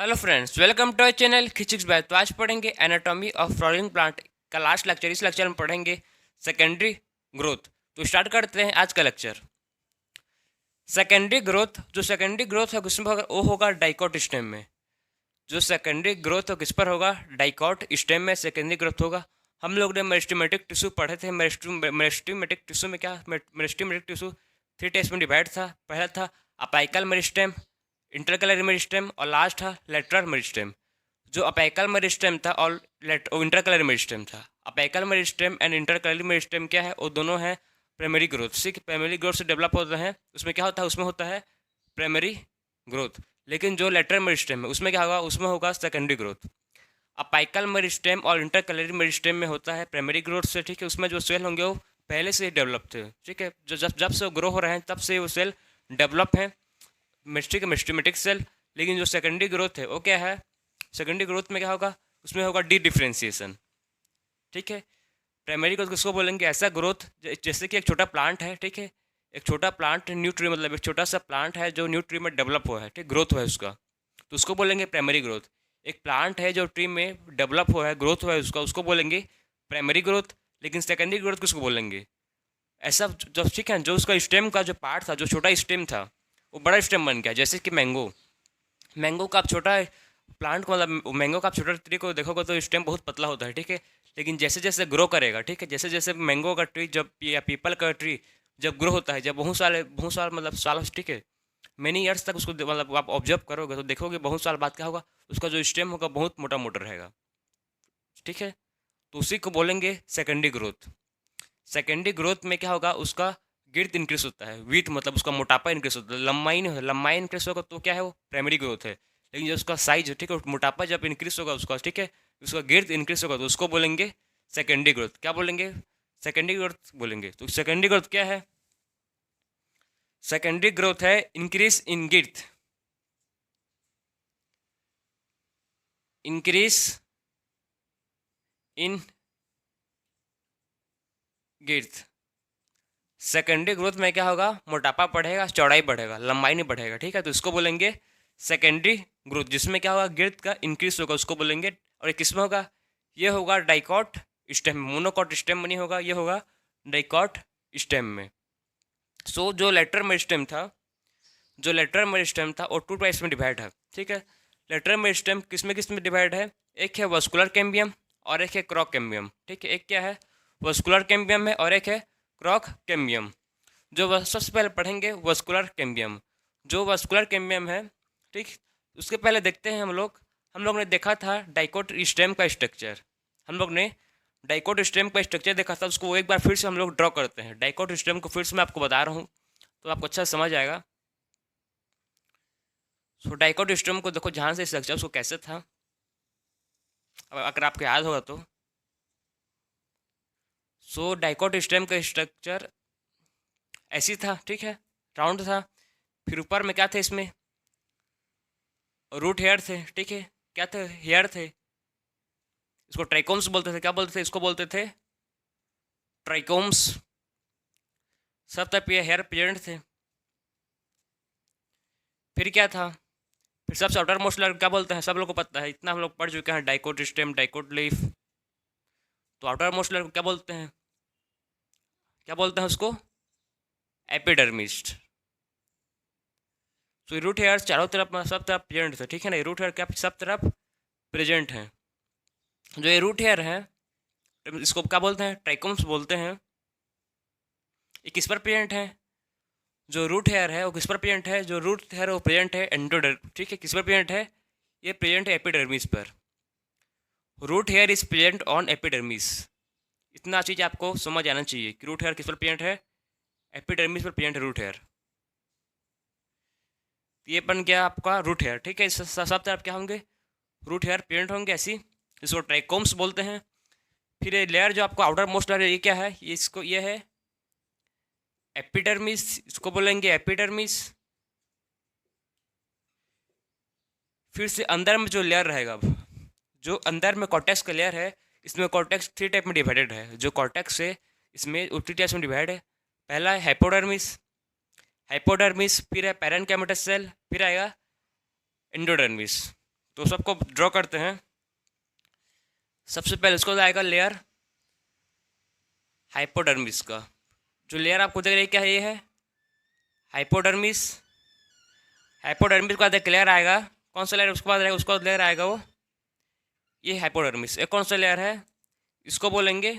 Hello friends, welcome to our channel खिचिक्स बाय। तो आज पढ़ेंगे एनाटॉमी ऑफ फ्लावरिंग प्लांट का लास्ट लेक्चर। इस लेक्चर में पढ़ेंगे सेकेंडरी ग्रोथ। तो स्टार्ट करते हैं आज का लेक्चर। सेकेंडरी ग्रोथ, जो सेकेंडरी ग्रोथ है उसमें होगा वो होगा डाइकोट स्टेम में। जो सेकेंडरी ग्रोथ हो किस पर होगा? डाइकोट स्टेम में सेकेंडरी ग्रोथ होगा। हम लोग ने मेरिस्टेमेटिक टिश्यू पढ़े थे। मेरिस्टेमेटिक टिश्यू में क्या, मेरिस्टेमेटिक टिश्यू 3 टाइप्स में डिवाइड था। पहला था अपाइकल मेरिस्टेम, इंटरकलर मेरिस्टेम और लास्ट था लेटरल मेरिस्टेम। जो अपेकल मेरिस्टेम था और इंटरकलर मेरिस्टेम था। अपेकल मेरिस्टेम एंड इंटरकलर मेरिस्टेम क्या है? वो दोनों हैं प्राइमरी ग्रोथ से, प्राइमरी ग्रोथ से डेवलप होते हैं। उसमें क्या होता है? उसमें होता है प्राइमरी ग्रोथ। लेकिन जो लेटरल मेरिस्टेम है उसमें क्या होगा? उसमें होगा सेकेंडरी ग्रोथ। अपाइकल मेरिस्टेम और इंटरकलर मेरिस्टेम में होता है प्राइमरी ग्रोथ से, ठीक है। उसमें जो सेल होंगे वो पहले से ही डेवलप थे, ठीक है। जो जब जब से ग्रो हो रहे हैं तब से वो सेल डेवलप हैं, मेरिस्टेमेटिक सेल। लेकिन जो सेकेंडरी ग्रोथ है वो क्या है? सेकेंडरी ग्रोथ में क्या होगा? उसमें होगा डी डिफ्रेंसिएशन, ठीक है। प्राइमरी ग्रोथ किसको बोलेंगे? ऐसा ग्रोथ जैसे कि एक छोटा प्लांट है, ठीक है। एक छोटा प्लांट न्यू ट्री, मतलब एक छोटा सा प्लांट है जो न्यू ट्री में डेवलप हुआ है, ठीक, ग्रोथ हुआ है उसका, तो उसको बोलेंगे प्राइमरी ग्रोथ। एक प्लांट है जो ट्री में डेवलप हुआ है, ग्रोथ हुआ है उसका, उसको बोलेंगे प्राइमरी ग्रोथ। लेकिन सेकेंडरी ग्रोथ किसको बोलेंगे? ऐसा जो, ठीक है, जो उसका स्टेम का जो पार्ट था, जो छोटा स्टेम था वो बड़ा स्टेम बन गया। जैसे कि मैंगो, मैंगो का आप छोटा प्लांट को, मतलब मैंगो का आप छोटा ट्री को देखोगे तो स्टेम बहुत पतला होता है, ठीक है। लेकिन जैसे जैसे ग्रो करेगा, ठीक है, जैसे जैसे मैंगो का ट्री जब या पीपल का ट्री जब ग्रो होता है, जब बहुत साल मतलब साल, ठीक है, मेनी ईयर्स तक उसको मतलब आप ऑब्जर्व करोगे तो देखोगे बहुत साल बाद क्या होगा? उसका जो स्टेम होगा बहुत मोटा मोटा रहेगा, ठीक है। तो उसी को बोलेंगे सेकेंडरी ग्रोथ। सेकेंडरी ग्रोथ में क्या होगा? उसका गिर्थ इंक्रीज होता है, विथ मतलब उसका मोटापा इंक्रीज होता है, लंबाई नहीं, लंबाई इंक्रीज होगा तो क्या है? वो प्राइमरी ग्रोथ है। लेकिन जो उसका साइज है, ठीक है, मोटापा जब इंक्रीज होगा उसका, ठीक है, उसका गिर्थ इंक्रीज होगा तो उसको बोलेंगे सेकेंडरी ग्रोथ। क्या बोलेंगे? सेकेंडरी ग्रोथ बोलेंगे। तो सेकेंडरी ग्रोथ क्या है? सेकेंडरी ग्रोथ है increase in girth, increase in girth. Secondary growth में क्या होगा? मोटापा बढ़ेगा, चौड़ाई बढ़ेगा, लंबाई नहीं बढ़ेगा, ठीक है। तो इसको बोलेंगे सेकेंडरी ग्रोथ। जिसमें क्या होगा? गिर्थ का इंक्रीज होगा, उसको बोलेंगे। और ये किसमें होगा? ये होगा डाइकॉट स्टेम, मोनोकॉट स्टेम में नहीं होगा, ये होगा डाइकॉट स्टेम में। सो जो लेटरल मेरिस्टेम था, जो लेटरल मेरिस्टेम था वो 2 टाइप्स में डिवाइड है, ठीक है। लेटरल मेरिस्टेम किस में डिवाइड है? एक है वस्कुलर कैम्बियम और एक है क्रॉक कैम्बियम, ठीक है। एक क्या है? वस्कुलर कैम्बियम है और एक है क्रॉक कैम्बियम। सबसे पहले पढ़ेंगे वस्कुलर कैम्बियम। जो वस्कुलर कैम्बियम है, ठीक, उसके पहले देखते हैं हम लोग ने देखा था डाइकोट स्टेम का स्ट्रक्चर। हम लोग ने डाइकोट स्टेम का स्ट्रक्चर देखा था, उसको एक बार फिर से हम लोग ड्रॉ करते हैं। डाइकोट स्टेम को फिर से मैं आपको बता रहा हूँ तो आपको अच्छा समझ आएगा। सो डाइकोट स्टेम को देखो ध्यान से, स्ट्रक्चर उसको कैसे था, अगर आपको याद होगा तो। सो डाइकोट स्टेम का स्ट्रक्चर ऐसी था, ठीक है, राउंड था। फिर ऊपर में क्या थे? इसमें रूट हेयर थे, ठीक है। क्या थे? हेयर थे। इसको ट्राइकोम्स बोलते थे। क्या बोलते थे? इसको बोलते थे ट्राइकोम्स। सब तरफ ये हेयर प्रेजेंट थे। फिर क्या था? फिर सबसे आउटर मोस्ट लेयर क्या बोलते हैं? सब लोग को पता है, इतना हम लोग पढ़ चुके हैं, डाइकोट स्टेम, डाइकोट लीफ। तो आउटर मोस्ट लेयर को क्या बोलते हैं? क्या बोलते हैं उसको? एपिडर्मिस्ट। तो रूट हेयर चारों तरफ, सब तरफ प्रेजेंट थे, ठीक है ना। रूट हेयर क्या सब तरफ प्रेजेंट हैं। जो ये रूट हेयर है इसको क्या बोलते हैं? ट्राइकोम्स बोलते हैं। ये किस पर प्रेजेंट है? जो रूट हेयर है वो किस पर प्रेजेंट है? जो रूट हेयर वो प्रेजेंट है एंडोडर्म, ठीक है। किस पर प्रेजेंट है? ये प्रेजेंट है एपिडर्मिस पर। Root hair is present on epidermis. इतना चीज़ आपको समझ आना चाहिए कि रूट हेयर किस पर प्रेजेंट है? एपिडर्मिस पर प्रेजेंट है रूट हेयर। ये बन गया आपका रूट हेयर, ठीक है। सब तरफ क्या होंगे? रूट हेयर प्रेजेंट होंगे ऐसी, इसको ट्राइकोम्स बोलते हैं। फिर ये लेयर जो आपको आउटर मोस्ट लेयर, ये क्या है? ये है एपिडर्मिस, इसको बोलेंगे एपिडर्मिस। फिर से अंदर में जो लेयर रहेगा, जो अंदर में कॉर्टेक्स का लेयर है, इसमें कॉर्टेक्स 3 टाइप में डिवाइडेड है। जो कॉर्टेक्स है इसमें 3 टाइप्स में डिवाइड है। पहला है हाइपोडर्मिस, हाइपोडर्मिस, फिर है पैरेन्काइमेटस सेल, फिर आएगा एंडोडर्मिस, तो सबको ड्रॉ करते हैं। सबसे पहले इसको आएगा लेयर हाइपोडर्मिस का। जो लेयर आपको देख रहे हैं क्या है, ये है हाइपोडर्मिस। हाइपोडर्मिस के बाद एक लेयर आएगा, कौन सा लेयर उसके बाद आएगा, उसका लेयर आएगा वो ये हाइपोडर्मिस। एक कौन सा लेयर है, इसको बोलेंगे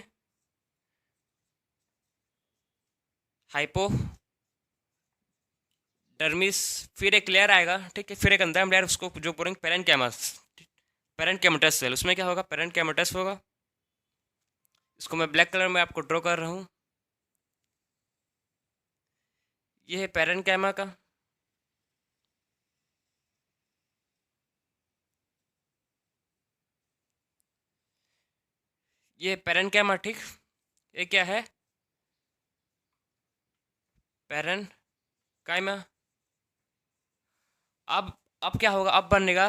हाइपोडर्मिस। फिर एक लेयर आएगा, ठीक है, फिर एक अंदर लेयर, उसको जो बोलेंगे पेरेन्काइमस। पेरेन्काइमेटस सेल, उसमें क्या होगा, पेरेन्काइमेटस होगा। इसको मैं ब्लैक कलर में आपको ड्रॉ कर रहा हूँ। ये है पेरेन्काइमा का। ये पेरेन्काइमा, ठीक। ये क्या है, पेरेन्काइमा। अब क्या होगा, अब बनेगा,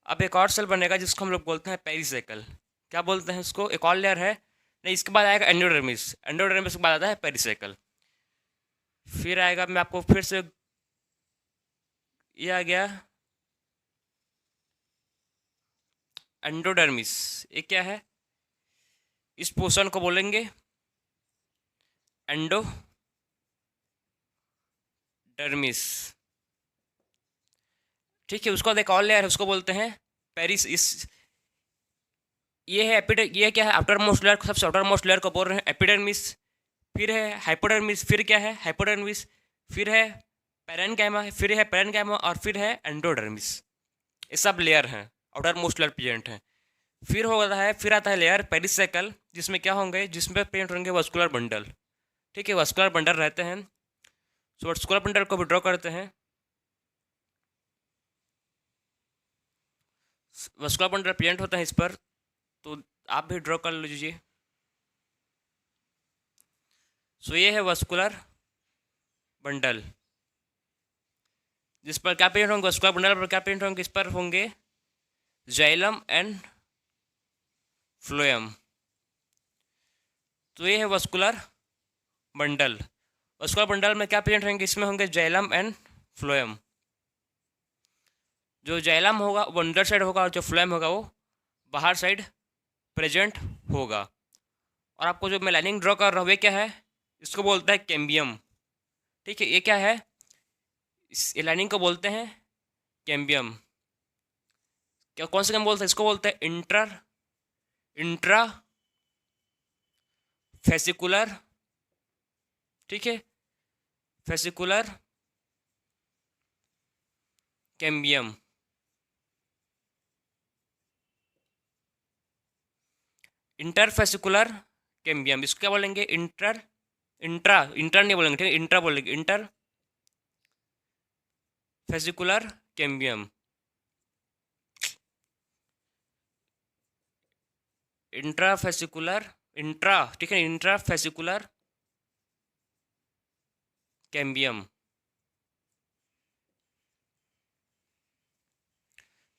अब एक और सेल बनेगा जिसको हम लोग बोलते हैं पेरिसाइकल। क्या बोलते हैं उसको, एक और लेयर है। नहीं, इसके बाद आएगा एंडोडर्मिस। एंडोडर्मिस के बाद आता है पेरिसाइकल। फिर आएगा, मैं आपको फिर से, ये आ गया एंडोडर्मिस। ये क्या है, इस पोर्शन को बोलेंगे एंडोडर्मिस, ठीक है। उसको बाद एक और लेयर है, उसको बोलते हैं पेरिस। इस ये है ये क्या है, आउटर मोस्ट लेयर, सबसे आउटर मोस्ट लेयर को बोल रहे हैं एपिडर्मिस। फिर है हाइपोडर्मिस, फिर क्या है हाइपोडर्मिस, फिर है पेरेन्काइमा, फिर है पेरेन्काइमा, और फिर है एंडोडर्मिस। ये सब लेयर हैं, आउटर मोस्ट लेयर प्रेजेंट हैं। फिर होता है, फिर आता है लेयर पेरिसाइकल, जिसमें क्या होंगे, जिसमें प्रेजेंट होंगे वस्कुलर बंडल, ठीक है। वस्कुलर बंडल रहते हैं, सो वस्कुलर बंडल को भी ड्रॉ करते हैं। वस्कुलर बंडल प्रेजेंट होता है इस पर, तो आप भी ड्रॉ कर लीजिए। सो ये है वस्कुलर बंडल, जिस पर क्या प्रिंट होंगे, वस्कुलर बंडल पर क्या प्रिंट होंगे, इस पर होंगे जाइलम एंड फ्लोएम। तो ये है वस्कुलर बंडल। वस्कुलर बंडल में क्या प्रेजेंट होंगे, इसमें होंगे जाइलम एंड फ्लोएम। जो जाइलम होगा वो अंदर साइड होगा, और जो फ्लोएम होगा वो बाहर साइड प्रेजेंट होगा। और आपको जो मैं लाइनिंग ड्रॉ कर रहा हूँ, ये क्या है, इसको बोलता है कैम्बियम, ठीक है। ये क्या है, इस लाइनिंग को बोलते हैं कैम्बियम। क्या, कौन सा कैम बोलते हैं, इसको बोलते हैं इंट्रा फेसिकुलर, ठीक है, फेसिकुलर कैम्बियम। इंटरफेसिकुलर कैम्बियम, इसको क्या बोलेंगे, इंटर नहीं बोलेंगे, ठीक है, इंटर बोलेंगे, inter fascicular cambium. Intrafascicular, intra, ठीक है, इंट्राफेसिकुलर कैम्बियम,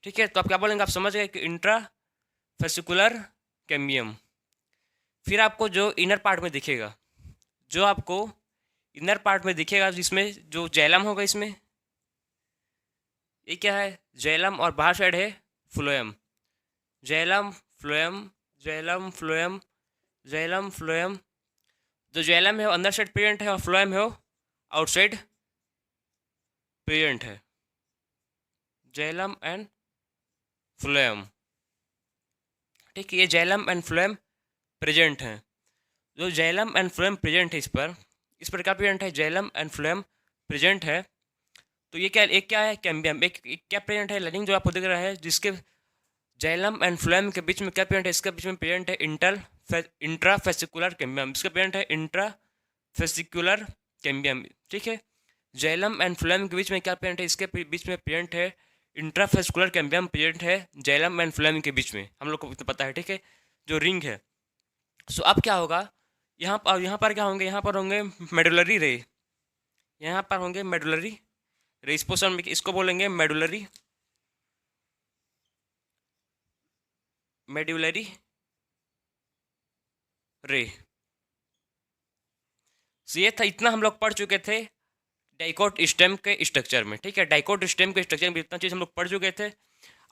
ठीक है। तो आप क्या बोलेंगे, आप समझ गए कि इंट्राफेसिकुलर कैम्बियम। फिर आपको जो इनर पार्ट में दिखेगा, जो आपको इनर पार्ट में दिखेगा, जिसमें जो जैलम होगा, इसमें ये क्या है, जैलम, और बाहर साइड है फ्लोएम। जैलम phloem, जैलम phloem, जैलम phloem. जो जैलम है वो अंदर साइड प्रेजेंट है, और फ्लोएम है वो आउटसाइड प्रेजेंट है। जैलम एंड फ्लोएम, ठीक है, ये जैलम एंड फ्लोएम प्रेजेंट हैं। जो जैलम एंड फ्लोएम प्रेजेंट है, इस पर क्या प्रेजेंट है, जैलम एंड फ्लोएम प्रेजेंट है। तो ये क्या, एक क्या है कैम्बियम, एक क्या प्रेजेंट है, लाइनिंग जो आपको दिख रहा है, जिसके जैलम एंड फ्लोएम के बीच में क्या प्रेजेंट है, इसके बीच में प्रेजेंट है इंट्राफेसिकुलर कैम्बियम। इसका प्रेजेंट है इंट्राफेसिकुलर कैम्बियम, ठीक है। जैलम एंड फ्लोएम के बीच में क्या प्रेजेंट है, इसके बीच में प्रेजेंट है इंट्राफेसिकुलर कैम्बियम, प्रेजेंट है जैलम एंड फ्लोएम के बीच में, हम लोग को तो पता है, ठीक है, जो रिंग है। सो अब क्या होगा, यहाँ पर क्या होंगे, यहाँ पर होंगे मेडुलरी रे, यहाँ पर होंगे मेडुलरी रे। इस पोर्शन में इसको बोलेंगे मेडुलरी रे। सो ये था, इतना हम लोग पढ़ चुके थे डाइकोट स्टेम के स्ट्रक्चर में, ठीक है। डाइकोट स्टेम के स्ट्रक्चर में इतना चीज़ हम लोग पढ़ चुके थे।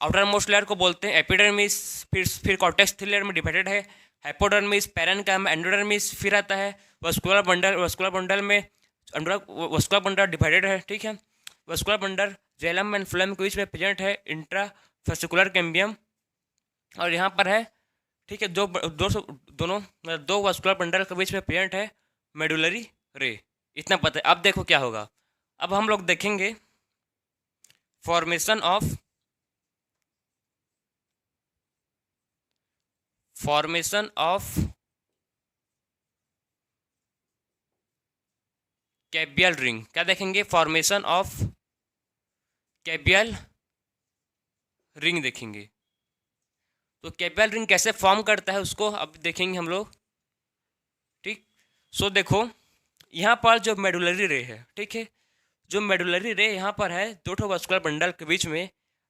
आउटर मोस्ट लेयर को बोलते हैं एपिडर्मिस, फिर कॉर्टेक्स 3 लेयर में डिवाइडेड है, हाइपोडर्मिस, पेरेन्काइम, एंडोडर्मिस, फिर आता है वस्कुलर बंडल। वस्कुलर बंडल में वस्कुलर बंडल डिवाइडेड है, ठीक है। Vascular bundle Jhelum and phloem के बीच में प्रेजेंट है इंट्राफेसिकुलर कैम्बियम, और यहाँ पर है, ठीक है, दो वस्कुलर बंडल के बीच में प्रेजेंट है मेडुलरी रे। इतना पता है। अब देखो क्या होगा। अब हम लोग देखेंगे फॉर्मेशन ऑफ कैबियल रिंग। क्या देखेंगे? फॉर्मेशन ऑफ कैबियल रिंग देखेंगे। तो कैबियल रिंग कैसे फॉर्म करता है उसको अब देखेंगे हम लोग, ठीक। सो देखो यहाँ पर जो मेडुलरी रे है, ठीक है, जो मेडुलरी रे यहाँ पर है दो ठो वस्कुलर बंडल के बीच में,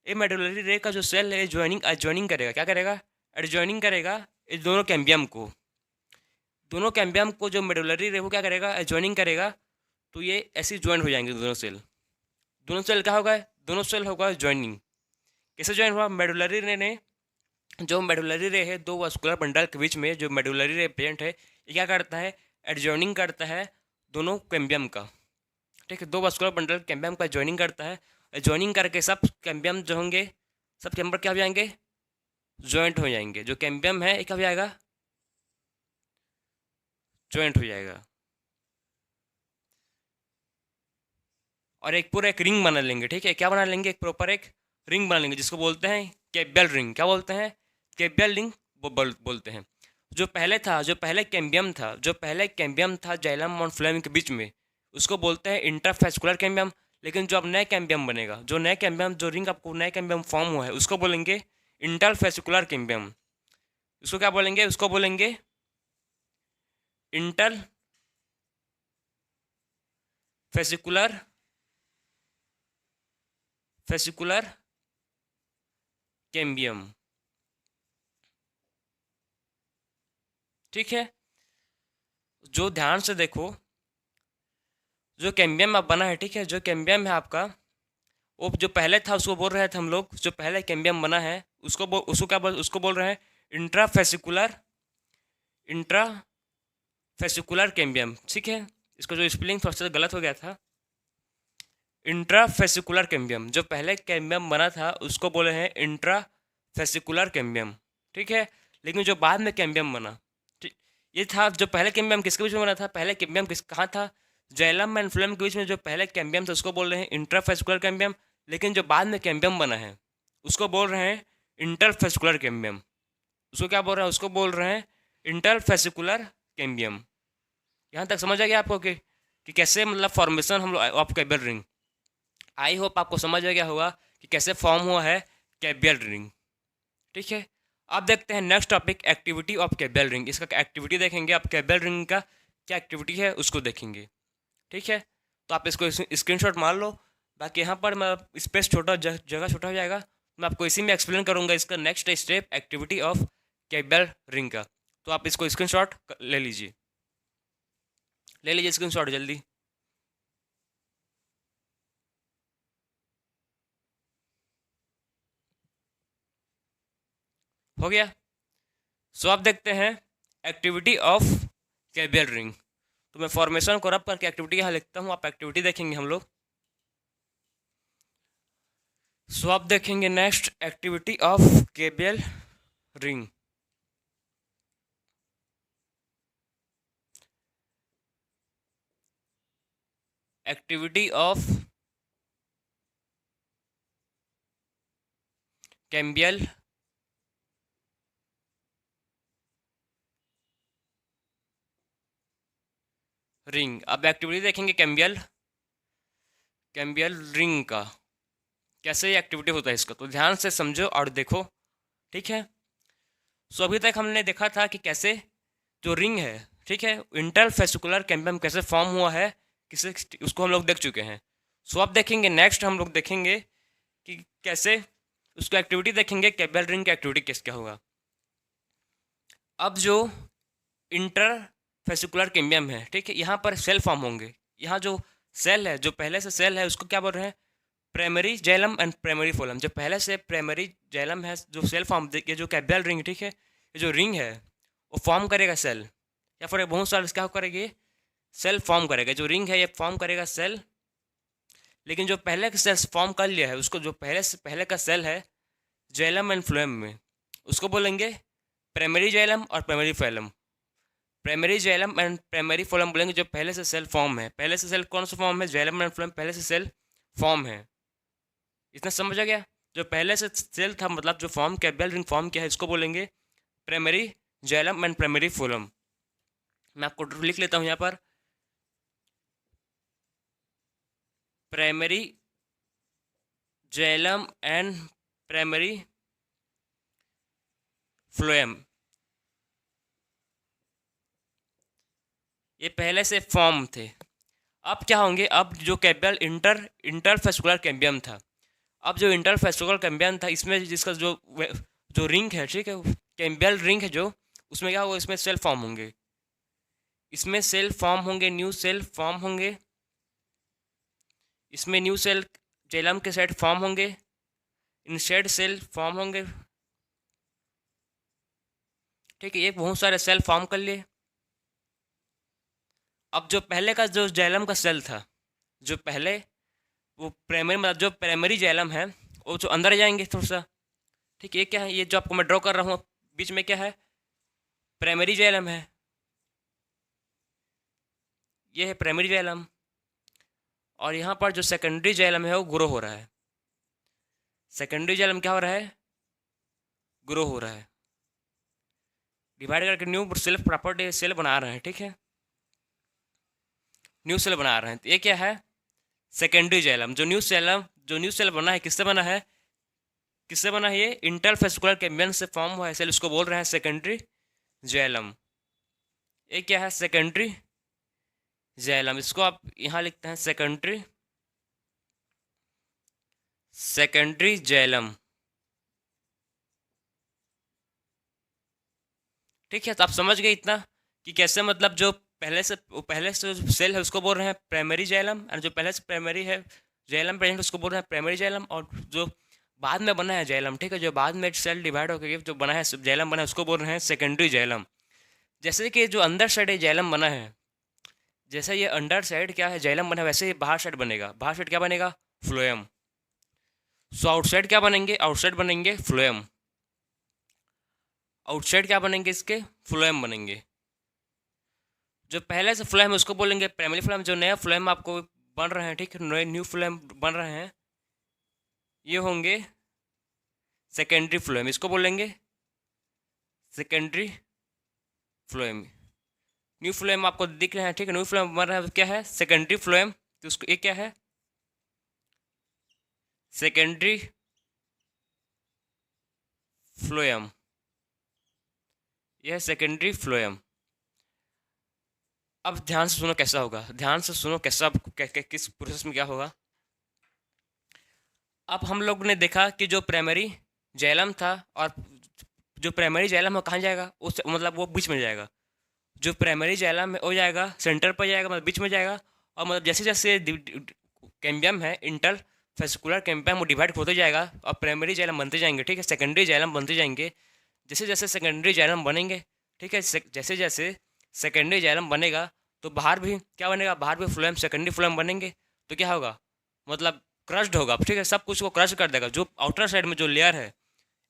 ये मेडुलरी रे का जो सेल है ज्वाइनिंग करेगा। क्या करेगा? एडजॉइनिंग करेगा इस दोनों कैम्बियम को जो मेडुलरी रे वो क्या करेगा? एडजॉइनिंग करेगा। तो ये ऐसे ज्वाइन हो जाएंगे दोनों सेल क्या होगा? दोनों सेल होगा ज्वाइनिंग। कैसे ज्वाइन हुआ? मेडुलरी रे ने, जो मेडुलरी रे है दो वस्कुलर बंडल के बीच में जो मेडुलरी रे प्रेजेंट है, ये क्या करता है? एडजॉइनिंग करता है दोनों कैम्बियम का, ठीक है। दो वस्कुलर बंडल कैम्बियम का ज्वाइनिंग करता है। ज्वाइनिंग करके सब कैम्बियम जो होंगे, सब कैम्बर क्या हो जाएंगे? ज्वाइंट हो जाएंगे। जो कैम्बियम है ये क्या हो जाएगा? ज्वाइंट हो जाएगा, और एक पूरा एक रिंग बना लेंगे, ठीक है। क्या बना लेंगे? एक प्रॉपर एक रिंग बना लेंगे जिसको बोलते हैं कैबियल रिंग। क्या बोलते हैं? कैबियल रिंग बोलते हैं। जो पहले कैम्बियम था जाइलम और फ्लोएम के बीच में, उसको बोलते हैं इंट्राफेस्कुलर कैम्बियम। लेकिन जो अब नया कैम्बियम बनेगा, जो रिंग आपको नया कैम्बियम फॉर्म हुआ है, उसको बोलेंगे इंटरफेसिकुलर कैम्बियम। उसको क्या बोलेंगे? उसको बोलेंगे इंटरफेसिकुलर कैम्बियम, ठीक है। जो ध्यान से देखो, जो कैम्बियम अब बना है, ठीक है, जो कैम्बियम है आपका, वो जो पहले था उसको बोल रहे थे हम लोग, जो पहले कैम्बियम बना है उसको बोल रहे हैं इंट्राफेसिकुलर कैम्बियम, ठीक है। इसको जो स्पेलिंग थोड़ा सा गलत हो गया था। इंट्राफेसिकुलर कैम्बियम, जो पहले कैम्बियम बना था उसको बोले हैं इंट्राफेसिकुलर कैम्बियम, ठीक है। लेकिन जो बाद में कैम्बियम बना, ठीक, ये था जो पहले कैम्बियम किसके बीच में बना था? पहले कैम्बियम कहाँ था? जाइलम एंड फ्लोएम के बीच में जो पहले कैम्बियम था उसको बोल रहे हैं इंट्राफेसिकुलर कैम्बियम। लेकिन जो बाद में कैम्बियम बना है उसको बोल रहे हैं इंटरफेसिकुलर कैम्बियम। उसको क्या बोल रहे हैं? उसको बोल रहे हैं इंटरफेसिकुलर कैम्बियम। यहाँ तक समझ आ गया आपको कि कैसे मतलब फॉर्मेशन हम लोग of cambial ring. I hope आपको समझ आ गया होगा कि कैसे फॉर्म हुआ है कैबियल रिंग, ठीक है। अब देखते हैं next topic, activity of cambial ring. इसका एक्टिविटी देखेंगे, आप कैबियल रिंग का क्या एक्टिविटी है उसको देखेंगे, ठीक है। तो आप इसको स्क्रीनशॉट मार लो। बाकी यहाँ पर मैं स्पेस जगह छोटा हो जाएगा, मैं आपको इसी में एक्सप्लेन करूँगा इसका next step activity of cambial ring का। तो आप इसको स्क्रीनशॉट ले लीजिए स्क्रीनशॉट जल्दी। हो गया। सो आप देखते हैं एक्टिविटी ऑफ कैबियल रिंग। तो मैं फॉर्मेशन को रब करके एक्टिविटी यहाँ लिखता हूँ, आप एक्टिविटी देखेंगे हम लोग। सो आप देखेंगे next activity of cambial ring. Activity of cambial ring. अब एक्टिविटी देखेंगे कैबियल रिंग का, कैसे ये एक्टिविटी होता है इसका। तो ध्यान से समझो और देखो, ठीक है। सो अभी तक हमने देखा था कि कैसे जो रिंग है, ठीक है, इंटरफेसिकुलर कैम्बियम कैसे फॉर्म हुआ है, किसे उसको हम लोग देख चुके हैं। सो अब देखेंगे नेक्स्ट हम लोग देखेंगे कि कैसे उसको एक्टिविटी देखेंगे कैबियल रिंग की एक्टिविटी कैसे क्या होगा। अब जो इंटरफेसिकुलर कैम्बियम है, ठीक है, यहाँ पर सेल फॉर्म होंगे। यहाँ जो सेल है, जो पहले से सेल है, उसको क्या बोल रहे हैं? Primary xylem and primary phloem. जो पहले से प्राइमरी जाइलम है जो सेल फॉर्म, देखिए जो कैपिटल रिंग, ठीक है, ये जो रिंग है वो फॉर्म करेगा सेल, या फिर बहुत सारे क्या करेगी, सेल फॉर्म करेगा। जो रिंग है ये फॉर्म करेगा सेल, लेकिन जो पहले का सेल फॉर्म कर लिया है उसको, जो पहले का सेल है जाइलम एंड फ्लोएम में, उसको बोलेंगे प्राइमरी जाइलम और primary phloem. Primary xylem and primary phloem बोलेंगे जो पहले से सेल फॉर्म है। पहले से सेल कौन सा फॉर्म है, जाइलम एंड फ्लोएम पहले से सेल फॉर्म है। इतना समझ आ गया। जो पहले से सेल था, मतलब जो फॉर्म किया, बेल रिंग फॉर्म किया है, इसको बोलेंगे प्राइमरी जाइलम एंड प्राइमरी फोलम। मैं आपको लिख लेता हूँ यहाँ पर, primary xylem and primary phloem, ये पहले से फॉर्म थे। अब क्या होंगे, अब जो कैपिटल इंटरफेस्कुलर कैम्बियम था, अब जो इंटरफेस्कुलर कैम्बियम था इसमें जिसका जो रिंग है, ठीक है, कैम्बियल रिंग है जो, उसमें क्या होगा, इसमें सेल फॉर्म होंगे, इसमें सेल फॉर्म होंगे, न्यू सेल फॉर्म होंगे, इसमें न्यू सेल जाइलम के साइड फॉर्म होंगे, इनसाइड सेल फॉर्म होंगे, ठीक है, ये बहुत सारे सेल फॉर्म कर लिए। अब जो पहले का जो जाइलम का सेल था, जो पहले वो प्राइमरी, मतलब जो प्राइमरी जाइलम है वो जो अंदर जाएंगे थोड़ा सा, ठीक है, ये क्या है, ये जो आपको मैं ड्रॉ कर रहा हूँ बीच में क्या है, प्राइमरी जाइलम है, ये है प्राइमरी जाइलम, और यहाँ पर जो सेकेंडरी जाइलम है वो ग्रो हो रहा है। सेकेंडरी जाइलम क्या हो रहा है, ग्रो हो रहा है, डिवाइड करके न्यू सेल प्रॉपर्टी सेल बना रहे हैं, ठीक है, न्यू सेल बना रहे हैं। तो ये क्या है, सेकेंडरी जाइलम। जो न्यू सेल बना है, किससे बना है, किससे बना है, ये इंटरफेस्कुलर कैम्बियम से फॉर्म हुआ है सेल, उसको बोल रहे हैं सेकेंडरी जाइलम। ये क्या है, सेकेंडरी जाइलम, इसको आप यहाँ लिखते हैं सेकेंडरी जाइलम, ठीक है। तो आप समझ गए इतना कि कैसे, मतलब जो पहले से जो सेल है उसको बोल रहे हैं प्राइमरी जाइलम, और जो पहले से प्राइमरी है जाइलम प्रेजेंट उसको बोल रहे हैं प्राइमरी जाइलम, और जो बाद में बना है जाइलम, ठीक है, जो बाद में सेल डिवाइड होकर जो बना है जाइलम बना है उसको बोल रहे हैं सेकेंडरी जाइलम। जैसे कि जो अंदर साइड जाइलम बना है, जैसे ये अंडर साइड क्या है जाइलम बना है, वैसे ही बाहर साइड बनेगा, बाहर साइड क्या बनेगा, फ्लोएम। सो आउटसाइड क्या बनेंगे, आउटसाइड बनेंगे फ्लोएम, आउटसाइड क्या बनेंगे इसके, फ्लोएम बनेंगे। जो पहले से फ्लोएम है उसको बोलेंगे प्राइमरी फ्लोएम। जो नया फ्लोएम आपको बन रहे हैं, ठीक है, नए न्यू फ्लोएम बन रहे हैं, ये होंगे सेकेंडरी फ्लोएम, इसको बोलेंगे सेकेंडरी फ्लोएम। न्यू फ्लोएम आपको दिख रहे हैं, ठीक है, न्यू फ्लोएम बन रहा है, क्या है, सेकेंडरी फ्लोएम। तो उसको ये क्या है, सेकेंडरी फ्लोएम, यह सेकेंडरी फ्लोएम। अब ध्यान से सुनो कैसा होगा, ध्यान से सुनो कैसा किस प्रोसेस में क्या होगा। अब हम लोग ने देखा कि जो प्राइमरी जाइलम था, और जो प्राइमरी जाइलम है कहाँ जाएगा, उस मतलब वो बीच में जाएगा। जो प्राइमरी जाइलम है वो जाएगा सेंटर पर जाएगा, मतलब बीच में जाएगा, और मतलब जैसे जैसे कैम्बियम है इंटर फेस्कुलर कैम्बियम वो डिवाइड होते जाएगा और प्राइमरी जाइलम बनते जाएंगे, ठीक है, सेकेंडरी जाइलम बनते जाएंगे। जैसे जैसे सेकेंडरी जाइलम बनेंगे, ठीक है, जैसे जैसे सेकेंडरी जाइलम बनेगा तो बाहर भी क्या बनेगा, बाहर भी फ्लोएम सेकेंडरी फ्लोएम बनेंगे। तो क्या होगा, मतलब क्रश्ड होगा, ठीक है, सब कुछ को क्रश कर देगा। जो आउटर साइड में जो लेयर है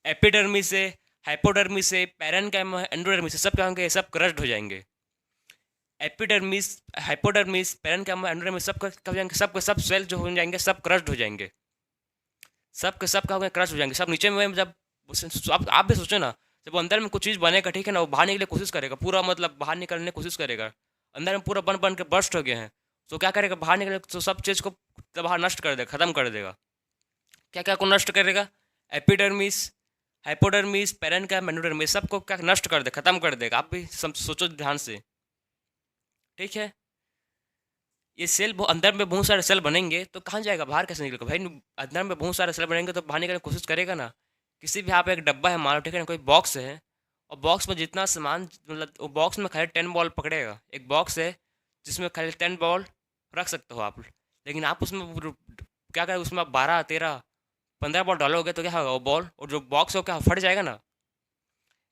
एपिडर्मिस से, हाइपोडर्मिस से, पैरेन्काइमा, एंडोडर्मिस से, सब क्या होंगे, सब क्रश्ड हो जाएंगे। एपिडर्मिस, हाइपोडर्मिस, पैरेन्काइमा, एंडोडर्मिस सब कब हो जाएंगे, सब सब सेल जो हो जाएंगे सब क्रश्ड हो जाएंगे, सब के सब क्या होंगे, क्रश हो जाएंगे। सब नीचे में जब आप भी सोचो ना, जब अंदर में कुछ चीज़ बनेगा, ठीक है ना, वो बाहर निकलने की कोशिश करेगा, पूरा मतलब बाहर निकलने की कोशिश करेगा, अंदर में पूरा बन बन के बर्स्ट हो गए हैं, तो क्या करेगा, बाहर निकले तो सब चीज़ को बाहर नष्ट कर देगा, खत्म कर देगा। क्या क्या को नष्ट करेगा, एपिडर्मिस, हाइपोडर्मिस, पैरेन्काइमा, एंडोडर्मिस सबको क्या नष्ट कर दे, खत्म कर देगा। आप भी सोचो ध्यान से, ठीक है। ये सेल अंदर में बहुत सारे सेल बनेंगे तो कहाँ जाएगा, बाहर कैसे निकलेगा भाई, अंदर में बहुत सारे सेल बनेंगे तो बाहर निकलने की कोशिश करेगा ना। किसी भी यहाँ पे एक डब्बा है मान लो, ठीक है ना, कोई बॉक्स है, और बॉक्स में जितना सामान, मतलब वो बॉक्स में खाली 10 बॉल पकड़ेगा, एक बॉक्स है जिसमें खाली 10 बॉल रख सकते हो आप, लेकिन आप उसमें क्या करेगा, उसमें आप 12, 13, 15 बॉल डालोगे तो क्या होगा, वो बॉल और जो बॉक्स हो क्या फट जाएगा ना।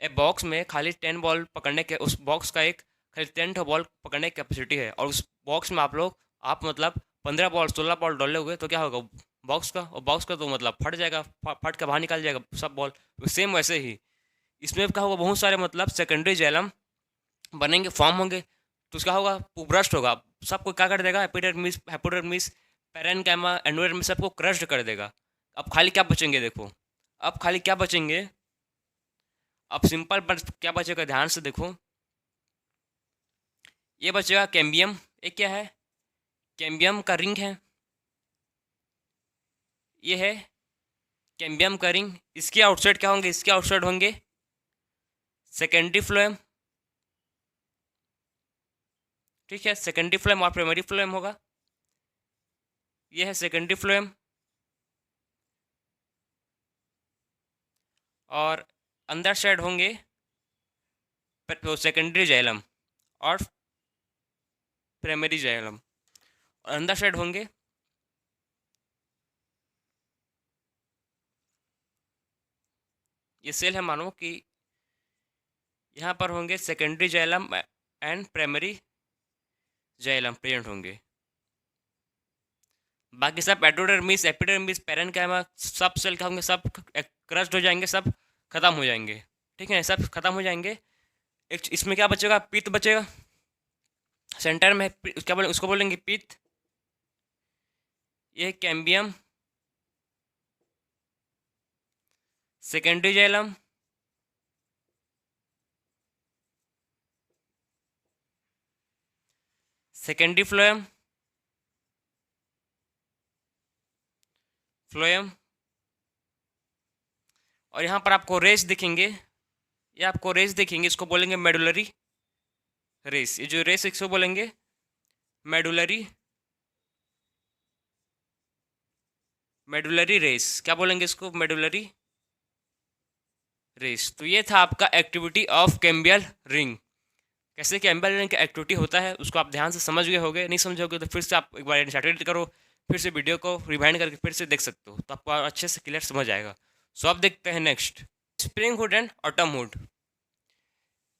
ए बॉक्स में खाली 10 बॉल पकड़ने के, उस बॉक्स का एक खाली 10 बॉल पकड़ने की कैपेसिटी है, और उस बॉक्स में आप मतलब 15 बॉल 16 बॉल डालोगे तो क्या होगा, बॉक्स का तो मतलब फट जाएगा, फट के बाहर निकल जाएगा सब बॉल। सेम वैसे ही इसमें क्या होगा, बहुत सारे मतलब सेकेंडरी जैलम बनेंगे, फॉर्म होंगे, तो उसका होगा ब्रस्ट होगा, सबको क्या कर देगा, हेपोडर्मिस, पैरेन्काइमा, एंडोडर्मिस सबको क्रश्ड कर देगा। अब खाली क्या बचेंगे देखो, अब खाली क्या बचेंगे, अब सिंपल पर क्या बचेगा ध्यान से देखो, ये बचेगा कैम्बियम। एक क्या है, कैम्बियम का रिंग है, ये है कैम्बियम का रिंग। इसके आउटसाइड क्या होंगे, इसके आउटसाइड होंगे सेकेंडरी फ्लोएम, ठीक है, सेकेंडरी फ्लोएम और प्राइमरी फ्लोएम होगा, ये है सेकेंडरी फ्लोएम। और अंदर साइड होंगे सेकेंडरी जाइलम और प्राइमरी जाइलम, और अंदर साइड होंगे ये सेल है, मानो कि यहाँ पर होंगे secondary xylem and primary xylem present होंगे। बाकी सब एंडोडर्मिस, एपिडर्मिस, पैरेन्काइमा सब सेल क्या होंगे, सब क्रस्ट हो जाएंगे, सब खत्म हो जाएंगे, ठीक है, सब खत्म हो जाएंगे। एक इसमें क्या बचेगा, पित्त बचेगा सेंटर में, क्या बोले उसको बोलेंगे पित्त। ये cambium, secondary xylem, secondary phloem, और यहाँ पर आपको रेस दिखेंगे, ये आपको रेस दिखेंगे, इसको बोलेंगे मेडुलरी रेस। ये जो रेस इसको बोलेंगे मेडुलरी रेस, क्या बोलेंगे इसको, मेडुलरी रेस। तो ये था आपका एक्टिविटी ऑफ कैम्बियल रिंग। कैसे कैम्बियल रिंग का एक्टिविटी होता है उसको आप ध्यान से समझ गए होगे, नहीं समझोगे तो फिर से आप एक बार स्टार्ट करो, फिर से वीडियो को रिवाइंड करके फिर से देख सकते हो, तो आपको अच्छे से क्लियर समझ आएगा। सो अब देखते हैं next, spring hood and autumn hood.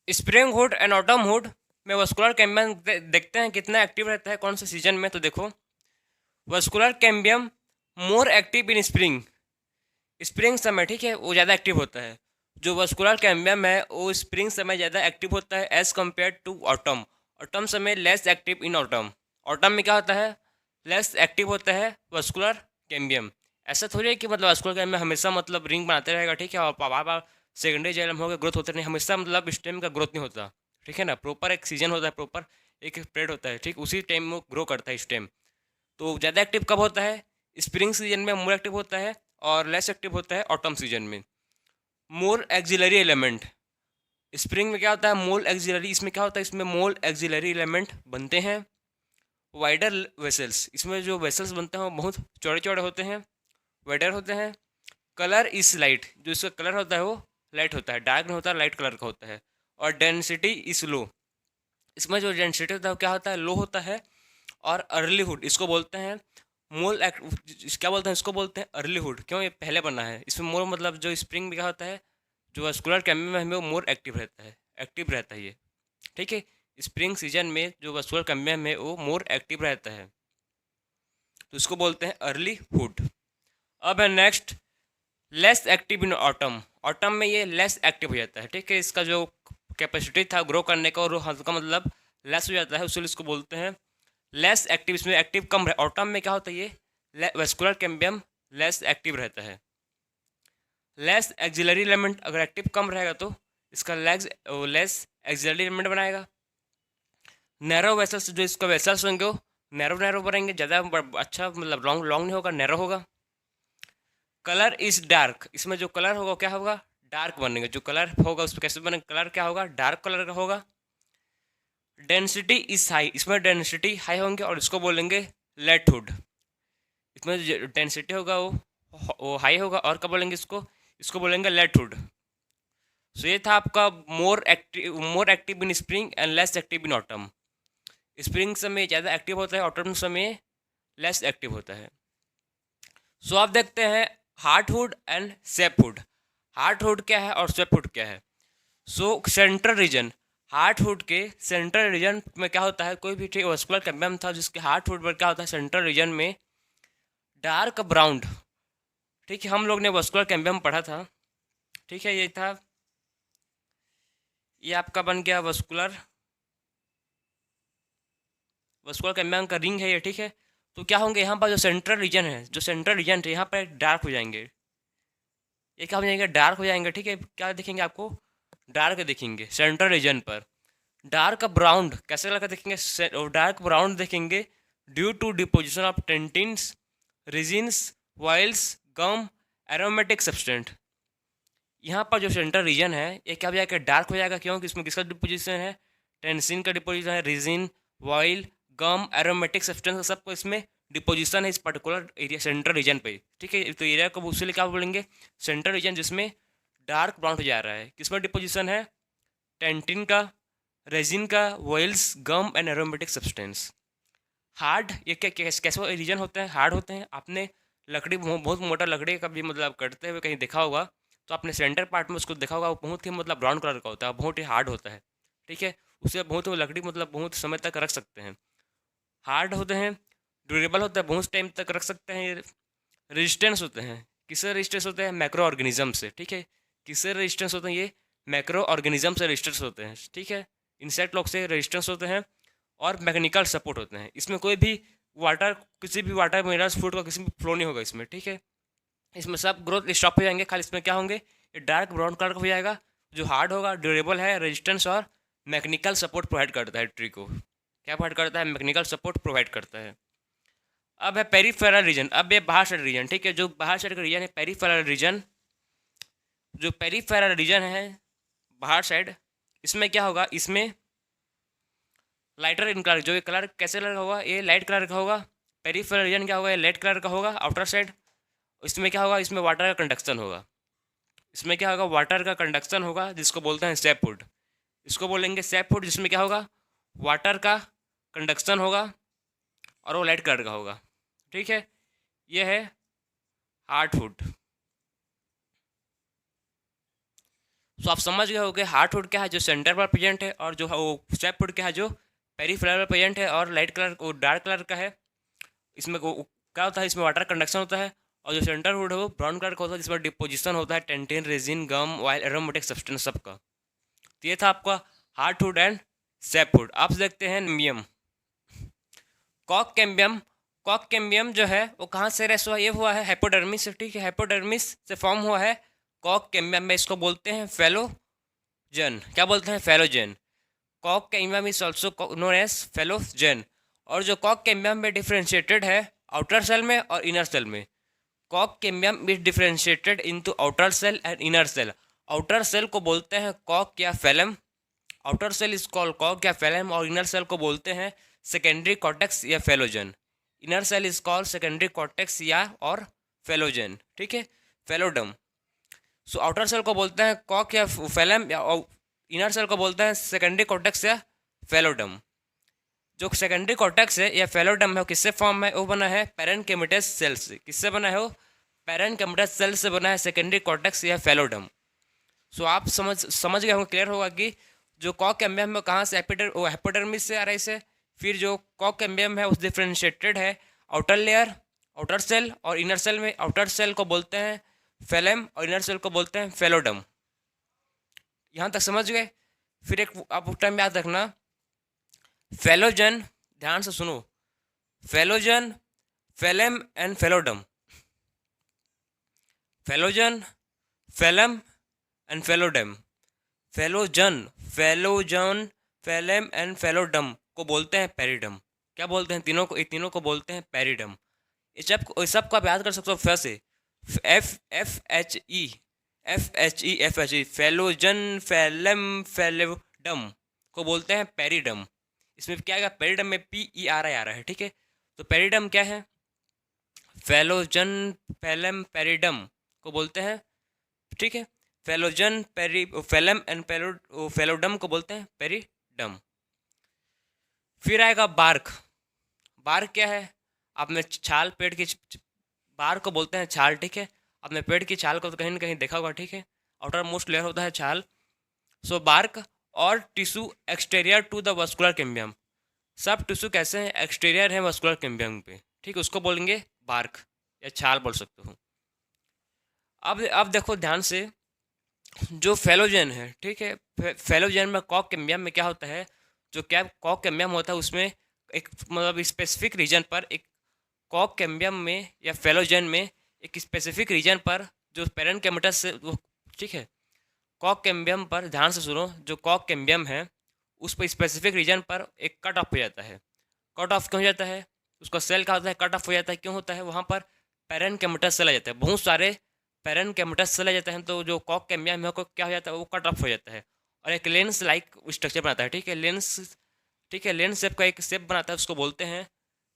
Spring hood and autumn hood में वस्कुलर कैम्बियम देखते हैं कितना एक्टिव रहता है कौन से सीजन में। तो देखो, vascular cambium more active in spring, spring समय ठीक है वो ज़्यादा एक्टिव होता है। जो वस्कुलर कैम्बियम है वो स्प्रिंग समय ज़्यादा एक्टिव होता है as compare to autumn. Autumn समय less active in autumn. Autumn में क्या होता है, लेस एक्टिव होता है वस्कुलर कैम्बियम। ऐसा थोड़ी है कि मतलब वस्कुलर कैम्बियम हमेशा मतलब रिंग बनाते रहेगा, ठीक है, और बार सेकेंडरी जाइलम होगा ग्रोथ होते नहीं, हमेशा मतलब स्टेम का ग्रोथ नहीं होता, ठीक है ना। प्रॉपर एक सीजन होता है, प्रॉपर एक पीरियड होता है, ठीक, उसी टाइम वो ग्रो करता है स्टेम। तो ज़्यादा एक्टिव कब होता है, स्प्रिंग सीजन में मोर एक्टिव होता है, और लेस एक्टिव होता है ऑटम सीजन में। मोर एक्सिलरी एलिमेंट, स्प्रिंग में क्या होता है, मोल एक्सिलरी, इसमें क्या होता है, इसमें मोल एक्सिलरी एलिमेंट बनते हैं। वाइडर वेसल्स, इसमें जो वेसल्स बनते हैं वो बहुत चौड़े चौड़े होते हैं, वाइडर होते हैं। कलर इज लाइट, जो इसका कलर होता है वो लाइट होता है, डार्क नहीं होता, लाइट कलर का होता है। और डेंसिटी इज लो, इसमें जो डेंसिटी होता है वो क्या होता है, लो होता है। और अर्ली हुड इसको बोलते हैं क्या बोलते हैं, इसको बोलते हैं अर्ली हुड, क्यों, ये पहले बना है। इसमें मोर मतलब जो स्प्रिंग में क्या होता है, जो वस्कुलर कैम्बियम में वो मोर एक्टिव रहता है, ये, ठीक है। स्प्रिंग सीजन में जो वस्कुलर कैम्बियम है वो मोर एक्टिव रहता है, तो इसको बोलते हैं अर्ली हुड। अब है next, less active in autumn. Autumn में ये लेस एक्टिव हो जाता है, ठीक है, इसका जो कैपेसिटी था ग्रो करने का और हल्का मतलब लेस हो जाता है, उसके लिए इसको बोलते हैं लेस एक्टिव। इसमें एक्टिव कम रहे, ऑटम में क्या होता है, ये वस्कुलर कैम्बियम लेस एक्टिव रहता है। लेस एक्सिलरी एलिमेंट, अगर एक्टिव कम रहेगा तो इसका लेस एक्सिलरी एलिमेंट बनाएगा। नैरो वेसल्स, जो इसका वेसल्स होंगे वो नैरो बनेंगे, ज़्यादा अच्छा मतलब लॉन्ग नहीं होगा, नैरो होगा। कलर इज डार्क, इसमें जो कलर होगा क्या होगा, डार्क बनेंगे, जो कलर होगा उस पर कैसे बनेगा, कलर क्या होगा, डार्क कलर का होगा। डेंसिटी इज हाई, इसमें डेंसिटी हाई होंगे और इसको बोलेंगे लेटहुड। इसमें जो डेंसिटी होगा वो हाई होगा, और क्या बोलेंगे इसको बोलेंगे लेटहुड। सो ये था आपका more active in spring and less active in autumn. Spring समय ज़्यादा एक्टिव होता है, ऑटम समय लेस एक्टिव होता है। सो आप देखते हैं हार्टवुड एंड सेपवुड। हार्टवुड क्या है और सेपवुड क्या है? सो सेंट्रल रीजन, हार्टवुड के सेंट्रल रीजन में क्या होता है, कोई भी ठीक वस्कुलर कैम्बियम था जिसके हार्टवुड पर क्या होता है सेंट्रल रीजन में डार्क ब्राउन। ठीक है, हम लोग ने वस्कुलर कैम्बियम पढ़ा था। ठीक है, ये था, ये आपका बन गया वस्कुलर कैम्बियम का रिंग है ये। ठीक है, तो क्या होंगे यहाँ पर जो सेंट्रल रीजन है, जो सेंट्रल रीजन है यहाँ पर डार्क हो जाएंगे। ये क्या हो जाएंगे? डार्क हो जाएंगे। ठीक है, क्या दिखेंगे आपको? डार्क दिखेंगे सेंट्रल रीजन पर। डार्क ब्राउन कैसे कलर का दिखेंगे? डार्क ब्राउन दिखेंगे due to deposition of tannins, resins, oils, gum, aromatic substance. यहाँ पर जो सेंट्रल रीजन है ये क्या हो जाएगा? डार्क हो जाएगा। क्योंकि इसमें किसका डिपोजिशन है? टेंसिन का डिपोजिशन है, रिजिन, ऑयल, गम, एरोमेटिक सब्सटेंस, सबको इसमें डिपोजिशन है इस पर्टिकुलर एरिया सेंट्रल रीजन पे। ठीक है, तो एरिया को उसी क्या बोलेंगे? सेंट्रल रीजन, जिसमें डार्क ब्राउन हो जा रहा है। किसमें डिपोजिशन है? टेंटिन का, रेजिन का, oils, gum and aromatic substance. Hard, ये कैसे रीजन होते हैं? हार्ड होते हैं। आपने लकड़ी, बहुत मोटा लकड़ी का भी मतलब कटते हुए कहीं देखा होगा, तो आपने सेंटर पार्ट में उसको देखा होगा, वो बहुत ही मतलब ब्राउन कलर का होता है, बहुत ही हार्ड होता है। ठीक है, उसे बहुत लकड़ी मतलब बहुत समय तक रख सकते हैं। हार्ड होते हैं, ड्यूरेबल होता है, बहुत टाइम तक रख सकते हैं। रेजिस्टेंस होते हैं, किससे रेजिस्टेंस होते हैं? मैक्रो ऑर्गेनिज्म से। ठीक है, किससे रेजिस्टेंस होते हैं? ये मैक्रो ऑर्गेनिज्म से रेजिस्टेंस होते हैं। ठीक है, इंसेक्ट लोग से रेजिस्टेंस होते हैं। और मैकेनिकल सपोर्ट होते हैं। इसमें कोई भी वाटर, किसी भी वाटर मिनरल्स फूड का किसी भी फ्लो नहीं होगा इसमें। ठीक है, इसमें सब ग्रोथ स्टॉप हो जाएंगे। खाली इसमें क्या होंगे? ये डार्क ब्राउन कलर का हो जाएगा। जो हार्ड होगा, ड्यूरेबल है, रेजिस्टेंस और मैकेनिकल सपोर्ट प्रोवाइड करता है ट्री को। क्या प्रोवाइड करता है? मैकेनिकल सपोर्ट प्रोवाइड करता है। अब है पेरीफेरल रीजन। अब ये बाहर साइड रीजन। ठीक है, जो बाहर साइड का रीजन है पेरीफेरल रीजन, जो पेरीफेरल रीजन है बाहर साइड, इसमें क्या होगा? इसमें लाइटर इन कलर, जो ये कलर कैसे कलर का होगा? ये लाइट कलर का होगा। पेरीफेरल रीजन क्या होगा? ये लाइट कलर का होगा आउटर साइड। इसमें क्या होगा? इसमें वाटर का कंडक्शन होगा। इसमें क्या होगा? वाटर का कंडक्शन होगा, जिसको बोलते हैं सैपवुड। इसको बोलेंगे सैपवुड, जिसमें क्या होगा? वाटर का कंडक्शन होगा और वो लाइट कलर का होगा। ठीक है, ये है हार्टवुड। तो आप समझ गए होंगे हार्टवुड क्या है, जो सेंटर पर प्रेजेंट है, और जो है वो सैपवुड क्या है, जो पेरीफेरल पर प्रेजेंट है और लाइट कलर, वो डार्क कलर का है। इसमें क्या होता है? इसमें वाटर कंडक्शन होता है। और जो सेंटर वुड है वो ब्राउन कलर का होता है, जिसमें डिपोजिशन होता है टेंटेन, रेजिन, गम, ऑयल, एरोमेटिक सब्सटेंस सबका। तो ये था आपका हार्टवुड एंड सैपवुड। आप देखते हैं मियम कॉक कैम्बियम। कॉक कैम्बियम जो है वो कहाँ से रेस हुआ? ये हुआ है हाइपोडर्मिस से। ठीक है, हाइपोडर्मिस से फॉर्म हुआ है कॉक कैम्बियम में। इसको बोलते हैं फेलोजन। क्या बोलते हैं? फेलोजन। कॉक cambium is also known as phellogen. और जो कॉक कैम्बियम में डिफ्रेंशिएटेड है आउटर सेल में और इनर सेल में। कॉक cambium is differentiated into outer cell and inner cell. Outer cell को बोलते हैं कॉक या phellem, outer cell is called कॉक या फेलम। और इनर सेल को बोलते हैं सेकेंडरी कॉर्टेक्स या phellogen. Inner cell is called secondary cortex या और फेलोजन। ठीक है, फेलोडम। सो आउटर सेल को बोलते हैं कॉक या फेलम, या इनर सेल को बोलते हैं सेकेंडरी कॉर्टेक्स या फेलोडम। जो सेकेंडरी कॉर्टेक्स है या फेलोडम है, वो किससे फॉर्म है? वो बना है पैरेन्काइमेटस सेल से। किससे बना है? वो पैरेन्काइमेटस सेल से बना है सेकेंडरी कॉर्टेक्स या फेलोडम। सो आप समझ गए होंगे, क्लियर होगा कि जो कॉक कैम्बियम है कहाँ से? एपिडर्मिस से आ रहा है इसे। फिर जो कॉक कैम्बियम है उस डिफ्रेंशिएटेड है आउटर लेयर, आउटर सेल और इनर सेल में। आउटर सेल को बोलते हैं फेलम और इनर सेल को बोलते हैं फेलोडम। यहाँ तक समझ गए? फिर एक आप टाइम याद रखना, फेलोजन, ध्यान से सुनो, phellogen, phellem and phelloderm. Phellogen, phellem and phelloderm. Phellogen, phellogen, phellem and phelloderm को बोलते हैं पेरिडम। क्या बोलते हैं? तीनों को, ये तीनों को बोलते हैं पेरिडम। इस सब को आप याद कर सकते हो फिर से, F F H E, F H E, phellogen, phellem, phelloderm को बोलते हैं पेरिडम। इसमें क्या है? पेरिडम में PERI आ रहा है। ठीक है, तो पेरिडम क्या है? फेलोजन, फेलम, पेरिडम को बोलते हैं। ठीक है, फेलोजन, फेलम एंड फेलोडम को बोलते हैं पेरिडम। फिर आएगा बार्क। बार्क क्या है? आपने छाल पेड़ की बार्क को बोलते हैं छाल, ठीक है। आपने पेड़ की छाल को तो कहीं ना कहीं देखा होगा, ठीक है। आउटर मोस्ट लेयर होता है छाल। सो बार्क और tissue exterior to the vascular cambium. सब टिश्यू कैसे हैं, एक्सटीरियर है वस्कुलर कैम्बियम पे, ठीक है। उसको बोलेंगे बार्क या छाल बोल सकते हो। अब देखो ध्यान से, जो फेलोजेन है, ठीक है। फेलोजेन में कॉक कैम्बियम में क्या होता है, जो क्या कॉक कैम्बियम होता है उसमें एक मतलब स्पेसिफिक रीजन पर, एक कॉक कैम्बियम में या फेलोजेन में एक स्पेसिफिक रीजन पर जो पेरेन्केमेटस से वो, ठीक है। कॉक कैम्बियम पर ध्यान से सुनो, जो कॉक कैम्बियम है उस पर स्पेसिफिक रीजन पर एक कट ऑफ हो जाता है। कट ऑफ क्यों हो जाता है, उसका सेल का होता है, कट ऑफ हो जाता है, क्यों होता है, वहाँ पर पेरेन्केमेटस सेल आ जाता है, बहुत सारे पेरेन्केमेटस सेल आ जाते हैं। तो जो कॉक कैम्बियम है क्या हो जाता है, वो कट ऑफ हो जाता है और एक लेंस लाइक स्ट्रक्चर बनाता है, ठीक है। लेंस, ठीक है, लेंस शेप का एक शेप बनाता है, उसको बोलते हैं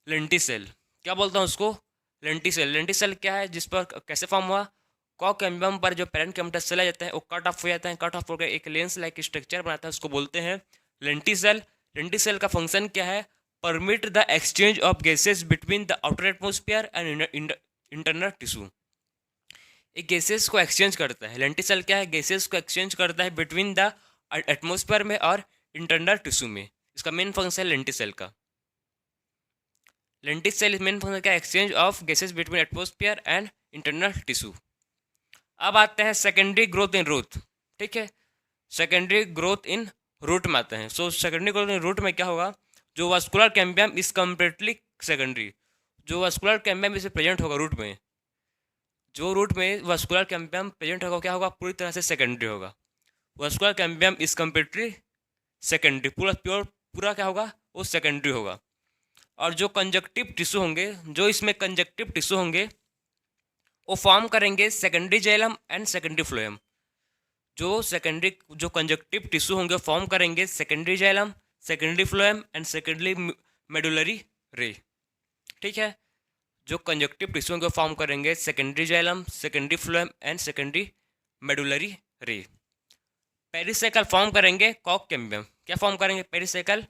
लेंटिसेल। क्या बोलता हूँ उसको, लेंटिसेल। लेंटिसेल क्या है, जिस पर कैसे फॉर्म हुआ, कॉक कैम्बियम पर जो पेरेन्केमेटस सेल आ जाते हैं वो कट ऑफ हो जाते हैं, कट ऑफ होकर एक लेंस लाइक स्ट्रक्चर बनाता है, उसको बोलते हैं लेंटिसेल। लेंटिसेल का फंक्शन क्या है, permit the exchange of gases between the outer atmosphere and internal tissue. एक गैसेस को एक्सचेंज करता है, लेंटिसेल क्या है, गैसेस को एक्सचेंज करता है बिटवीन द एटमोस्फियर में और इंटरनल टिश्यू में। इसका मेन फंक्शन है लेंटिसेल का। लेंटिसेल मेन फंक्शन क्या, exchange of gases between atmosphere and internal tissue. अब आते हैं सेकेंडरी ग्रोथ इन रूट, ठीक है। सेकेंडरी ग्रोथ इन रूट में आते हैं। So secondary growth in root में क्या होगा, जो vascular cambium is completely secondary. जो वास्कुलर कैम्बियम इसे प्रेजेंट होगा रूट में, जो रूट में वास्कुलर कैम्बियम प्रेजेंट होगा क्या होगा, पूरी तरह से सेकेंडरी होगा। Vascular cambium is completely secondary, पूरा प्योर पूरा क्या होगा, वो सेकेंडरी होगा। और जो कंजक्टिव टिश्यू होंगे, जो इसमें कंजक्टिव टिश्यू होंगे वो फॉर्म करेंगे secondary xylem and secondary phloem. जो कंजक्टिव टिश्यू होंगे फॉर्म करेंगे secondary xylem, secondary phloem and secondary medullary ray, ठीक है। जो कंजक्टिव टिश्यू होंगे फॉर्म करेंगे secondary xylem, secondary phloem and secondary medullary ray. Pericycle form करेंगे कॉक कैम्बियम। क्या फॉर्म करेंगे, पेरिसाइकल,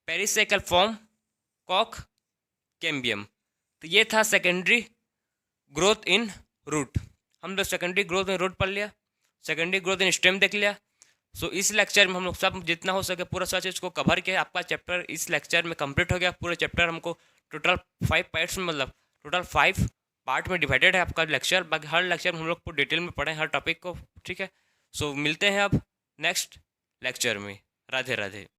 पेरिसाइकल फॉर्म कॉक कैम्बियम। तो ये था सेकेंडरी ग्रोथ इन रूट। हम लोग सेकेंडरी ग्रोथ इन रूट पढ़ लिया, सेकेंडरी ग्रोथ इन स्टेम देख लिया। सो इस लेक्चर में हम लोग सब जितना हो सके पूरा सब चीज़ को कवर किया। आपका चैप्टर इस लेक्चर में कंप्लीट हो गया। पूरा चैप्टर हमको टोटल 5 पार्ट्स में, मतलब टोटल 5 पार्ट में डिवाइडेड है आपका लेक्चर। बाकी हर लेक्चर में हम लोग पूरी डिटेल में पढ़ें हर टॉपिक को, ठीक है। सो मिलते हैं अब नेक्स्ट लेक्चर में। राधे राधे।